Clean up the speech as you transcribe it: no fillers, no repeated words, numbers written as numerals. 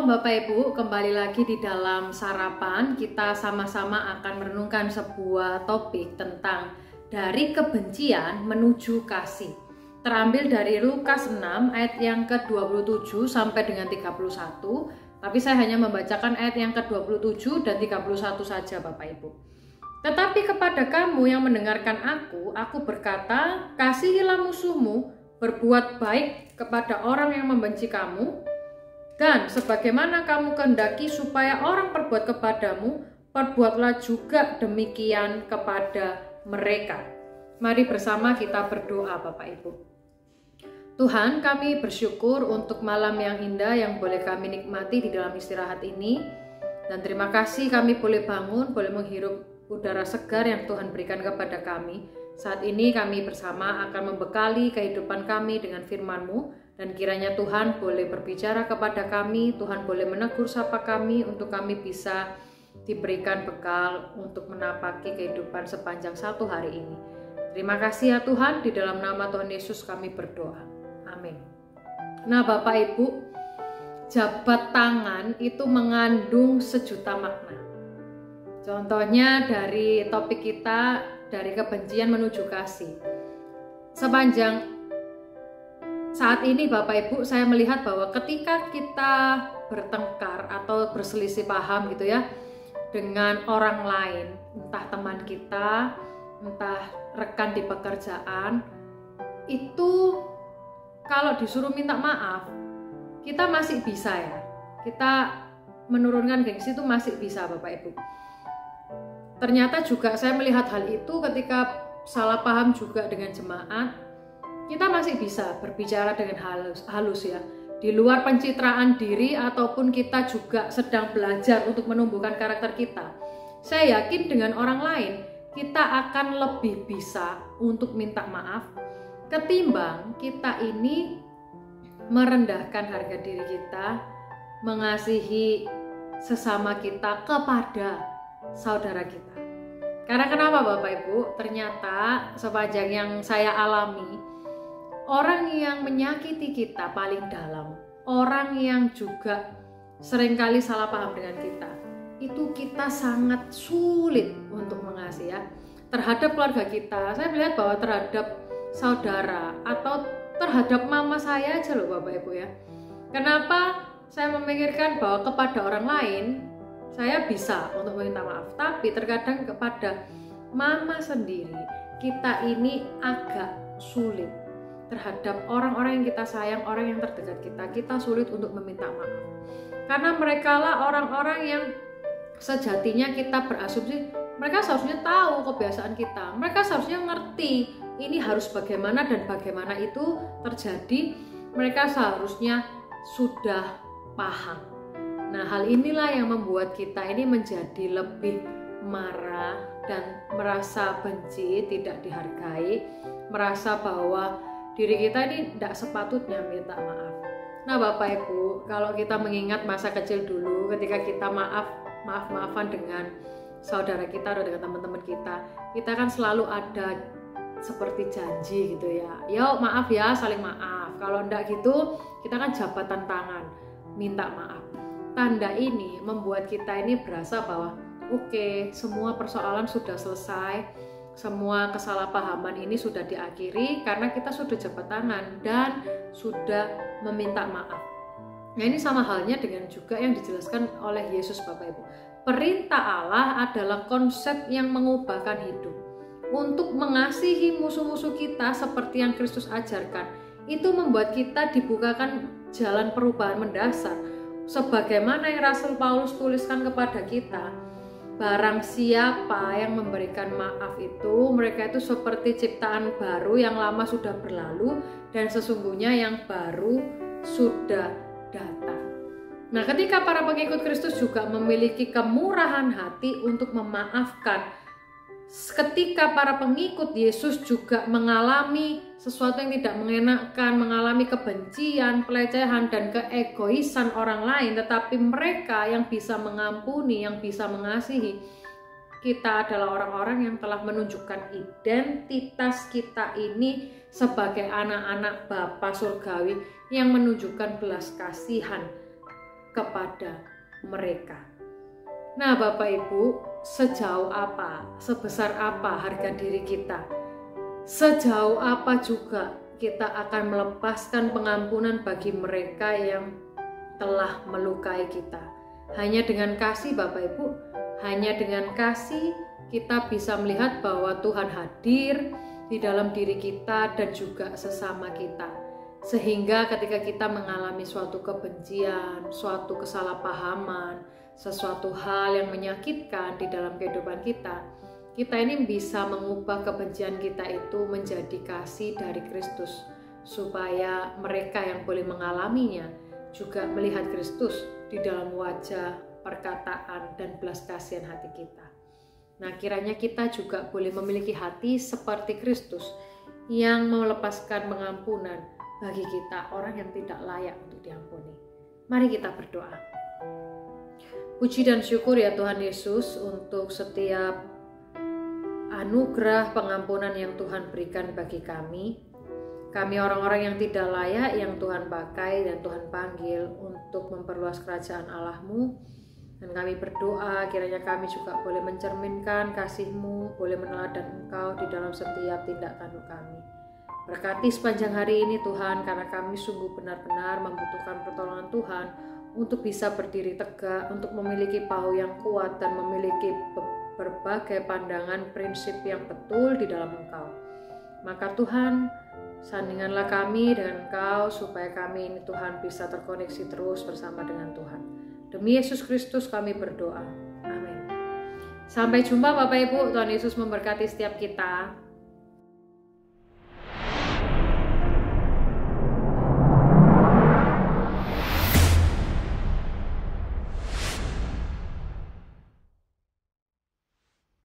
Shalom Bapak Ibu, kembali lagi di dalam sarapan. Kita sama-sama akan merenungkan sebuah topik tentang dari kebencian menuju kasih. Terambil dari Lukas 6 ayat yang ke-27 sampai dengan 31. Tapi saya hanya membacakan ayat yang ke-27 dan 31 saja Bapak Ibu. Tetapi kepada kamu yang mendengarkan aku berkata, kasihilah musuhmu, berbuat baik kepada orang yang membenci kamu, dan sebagaimana kamu kehendaki supaya orang perbuat kepadamu, perbuatlah juga demikian kepada mereka. Mari bersama kita berdoa Bapak Ibu. Tuhan, kami bersyukur untuk malam yang indah yang boleh kami nikmati di dalam istirahat ini. Dan terima kasih kami boleh bangun, boleh menghirup udara segar yang Tuhan berikan kepada kami. Saat ini kami bersama akan membekali kehidupan kami dengan firman-Mu. Dan kiranya Tuhan boleh berbicara kepada kami, Tuhan boleh menegur sapa kami untuk kami bisa diberikan bekal untuk menapaki kehidupan sepanjang satu hari ini. Terima kasih ya Tuhan, di dalam nama Tuhan Yesus kami berdoa. Amin. Nah Bapak Ibu, jabat tangan itu mengandung sejuta makna. Contohnya dari topik kita, dari kebencian menuju kasih. Sepanjang saat ini Bapak Ibu, saya melihat bahwa ketika kita bertengkar atau berselisih paham gitu ya dengan orang lain, entah teman kita, entah rekan di pekerjaan, itu kalau disuruh minta maaf, kita masih bisa ya. Kita menurunkan gengsi itu masih bisa Bapak Ibu. Ternyata juga saya melihat hal itu ketika salah paham juga dengan jemaat. Kita masih bisa berbicara dengan halus ya. Di luar pencitraan diri ataupun kita juga sedang belajar untuk menumbuhkan karakter kita. Saya yakin dengan orang lain kita akan lebih bisa untuk minta maaf ketimbang kita ini merendahkan harga diri kita, mengasihi sesama kita kepada saudara kita. Karena kenapa Bapak Ibu? Ternyata sepanjang yang saya alami, orang yang menyakiti kita paling dalam, orang yang juga seringkali salah paham dengan kita, itu kita sangat sulit untuk mengasihi ya. Terhadap keluarga kita, saya melihat bahwa terhadap saudara atau terhadap mama saya aja loh Bapak Ibu ya. Kenapa saya memikirkan bahwa kepada orang lain saya bisa untuk meminta maaf, tapi terkadang kepada mama sendiri kita ini agak sulit. Terhadap orang-orang yang kita sayang, orang yang terdekat kita sulit untuk meminta maaf. Karena mereka lah orang-orang yang sejatinya kita berasumsi, mereka seharusnya tahu kebiasaan kita, mereka seharusnya ngerti ini harus bagaimana dan bagaimana itu terjadi, mereka seharusnya sudah paham. Nah hal inilah yang membuat kita ini menjadi lebih marah dan merasa benci, tidak dihargai, merasa bahwa diri kita ini tidak sepatutnya minta maaf. Nah Bapak Ibu, kalau kita mengingat masa kecil dulu ketika kita maaf-maafan dengan saudara kita atau dengan teman-teman kita kan selalu ada seperti janji gitu ya. Yo maaf ya, saling maaf. Kalau enggak gitu, kita kan jabatan tangan, minta maaf. Tanda ini membuat kita ini berasa bahwa oke, semua persoalan sudah selesai. Semua kesalahpahaman ini sudah diakhiri karena kita sudah jabat tangan dan sudah meminta maaf. Nah ini sama halnya dengan juga yang dijelaskan oleh Yesus Bapak Ibu. Perintah Allah adalah konsep yang mengubahkan hidup. Untuk mengasihi musuh-musuh kita seperti yang Kristus ajarkan, itu membuat kita dibukakan jalan perubahan mendasar. Sebagaimana yang Rasul Paulus tuliskan kepada kita, barang siapa yang memberikan maaf itu, mereka itu seperti ciptaan baru, yang lama sudah berlalu dan sesungguhnya yang baru sudah datang. Nah, ketika para pengikut Kristus juga memiliki kemurahan hati untuk memaafkan, ketika para pengikut Yesus juga mengalami sesuatu yang tidak mengenakan, mengalami kebencian, pelecehan, dan keegoisan orang lain, tetapi mereka yang bisa mengampuni, yang bisa mengasihi, kita adalah orang-orang yang telah menunjukkan identitas kita ini sebagai anak-anak Bapa Surgawi yang menunjukkan belas kasihan kepada mereka. Nah Bapak Ibu, sejauh apa, sebesar apa harga diri kita? Sejauh apa juga kita akan melepaskan pengampunan bagi mereka yang telah melukai kita? Hanya dengan kasih Bapak Ibu, hanya dengan kasih kita bisa melihat bahwa Tuhan hadir di dalam diri kita dan juga sesama kita. Sehingga ketika kita mengalami suatu kebencian, suatu kesalahpahaman, sesuatu hal yang menyakitkan di dalam kehidupan kita, kita ini bisa mengubah kebencian kita itu menjadi kasih dari Kristus, supaya mereka yang boleh mengalaminya juga melihat Kristus di dalam wajah, perkataan, dan belas kasihan hati kita. Nah, kiranya kita juga boleh memiliki hati seperti Kristus yang melepaskan pengampunan bagi kita, orang yang tidak layak untuk diampuni. Mari kita berdoa. Puji dan syukur ya Tuhan Yesus untuk setiap anugerah pengampunan yang Tuhan berikan bagi kami. Kami orang-orang yang tidak layak yang Tuhan pakai dan Tuhan panggil untuk memperluas kerajaan Allah-Mu. Dan kami berdoa kiranya kami juga boleh mencerminkan kasih-Mu, boleh meneladan Engkau di dalam setiap tindak tanduk kami. Berkati sepanjang hari ini Tuhan, karena kami sungguh benar-benar membutuhkan pertolongan Tuhan untuk bisa berdiri tegak, untuk memiliki pahu yang kuat dan memiliki berbagai pandangan prinsip yang betul di dalam Engkau. Maka Tuhan, sandinganlah kami dengan Engkau supaya kami ini Tuhan bisa terkoneksi terus bersama dengan Tuhan. Demi Yesus Kristus kami berdoa. Amin. Sampai jumpa Bapak Ibu, Tuhan Yesus memberkati setiap kita.